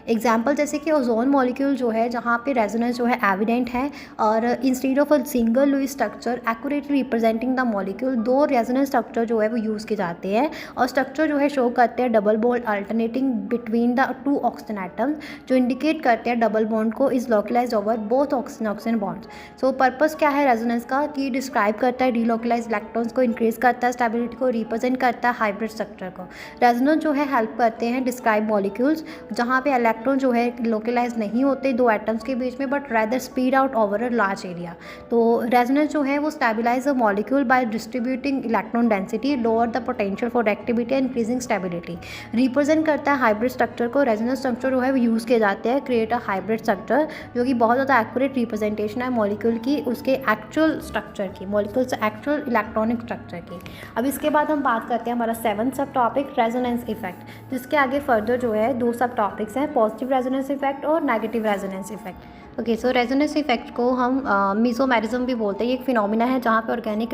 Example जैसे कि ozone molecule जो है, जहाँ पे रेजोनेंस जो है एविडेंट है, और instead of a single Lewis structure accurately representing the molecule, दो रेजोनेंस स्ट्रक्चर जो है वो यूज़ किए जाते हैं, और स्ट्रक्चर जो है शो करते हैं double bond alternating between the two oxygen atoms, जो इंडिकेट करते हैं डबल बॉन्ड को is localise over both oxygen oxygen bonds. So purpose क्या है रेजोनेंस का, कि डिस्क्राइब करता है डीलोकलाइज इलेक्ट्रॉन्स को, इंक्रीज करता है स्टेबिलिटी को, रिप्रेजेंट करता है हाइब्रिड स्ट्रक्चर को। रेजोनेंस जो है हेल्प करते हैं डिस्क्राइब मॉलिक्यूल्स जहाँ पे इलेक्ट्रॉन जो है लोकलाइज नहीं होते दो एटम्स के बीच में, but rather spread out over a large area. तो रेजोनेंस जो है वो stabilise a molecule by distributing electron density, lower the potential for activity, increasing stability. Represent करता है हाइब्रिड स्ट्रक्चर को। रेजोनेंस स्ट्रक्चर जो है वो यूज़ किए जाते हैं क्रिएट अ हाइब्रिड स्ट्रक्चर, जो कि बहुत ज़्यादा एक्यूरेट रिप्रेजेंटेशन है मॉलिक्यूल की, उसके एक्चुअल स्ट्रक्चर की, मॉलिक्यूल से एक्चुअल इलेक्ट्रॉनिक स्ट्रक्चर की। अब इसके बाद हम बात करते हैं हमारा 7th सब टॉपिक रेजोनेंस इफेक्ट, जिसके आगे फर्दर जो है 2 सब टॉपिक्स हैं, पॉजिटिव रेजोनेंस इफेक्ट और नेगेटिव रेजोनेंस इफेक्ट। ओके, सो रेजोनेंस इफेक्ट को हम मीसोमेरिज्म भी बोलते हैं। ये एक फिनोमिना है जहाँ पे ऑर्गेनिक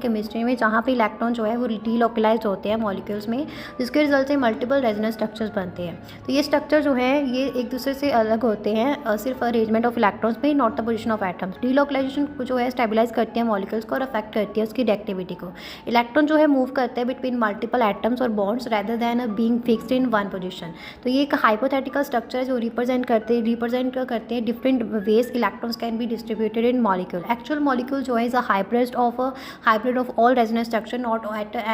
केमिस्ट्री में जहाँ पे इलेक्ट्रॉन जो है वो डीलोकलाइज होते हैं मॉलिक्यूल्स में, जिसके रिजल्ट से मल्टीपल रेजोनेंस स्ट्रक्चर्स बनते हैं। तो ये स्ट्रक्चर जो है ये एक दूसरे से अलग होते हैं सिर्फ अरेंजमेंट ऑफ इलेक्ट्रॉन्स में, not the position of atoms. Delocalisation को जो है स्टेबलाइज करती है मॉलिक्यूल्स को और अफेक्ट करती है उसकी रिएक्टिविटी को। इलेक्ट्रॉन जो है मूव करते हैं बिटवीन मल्टीपल एटम्स और bonds rather than being fixed in one position. तो ये एक हाइपोथेटिकल स्ट्रक्चर है जो रिप्रेजेंट करते हैं different ways electrons can be distributed in molecule. Actual molecule जो है is a hybrid of all resonance structure,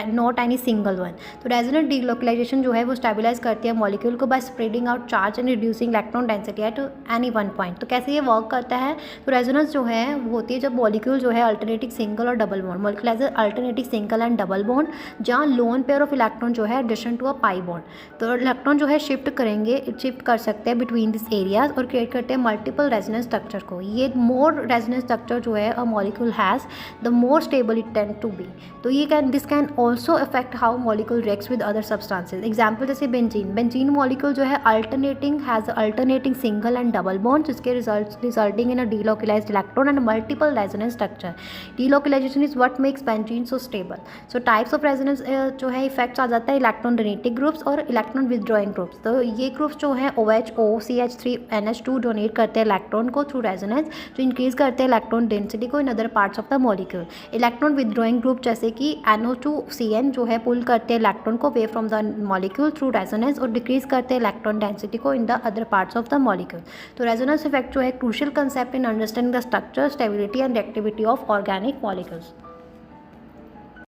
not any single one. तो रेजोनेंट डीलोकलाइजेशन जो है वो स्टेबलाइज करती है मॉलिक्यूल को by spreading out charge and reducing electron density at any one point. तो कैसे ये वर्क करता है, तो रेजोनेंस जो है वो होती है जब मॉलिक्यूल जो है अल्टरनेटिंग सिंगल और double bond, molecule as alternating single and double bond, जहाँ लोन पेयर ऑफ इलेक्ट्रॉन जो है addition to a pi bond. तो इलेक्ट्रॉन जो है शिफ्ट कर सकते हैं बिटवीन दिस एरियाज और क्रिएट करते हैं मल्टीपल रेजोनेंस स्ट्रक्चर को। ये मोर रेजोनेंस स्ट्रक्चर जो है a molecule has, the more stable it tend to be. तो ये this can also affect how molecule reacts with other substances. Example जैसे बेंजीन मॉलिक्यूल जो है alternating single and double bond, जिसके resulting in a delocalised electron and multiple resonance structure. Delocalisation is what makes benzene so stable. So types of resonance जो है effects आ जाता है electron donating groups और electron withdrawing groups. तो ये groups जो है OH, CH3, NH2 डोनेट करते हैं इलेक्ट्रॉन को थ्रू रेजोनेंस, जो इंक्रीज करते हैं इलेक्ट्रॉन डेंसिटी को in other parts of the molecule. Electron withdrawing group जैसे कि NO2CN जो है पुल करते हैं इलेक्ट्रॉन को away from the molecule through resonance और डिक्रीज करते हैं इलेक्ट्रॉन डेंसिटी को in the other parts of the molecule. तो रेजोनेंस इफेक्ट जो है crucial concept in understanding the structure, stability and activity of organic molecules.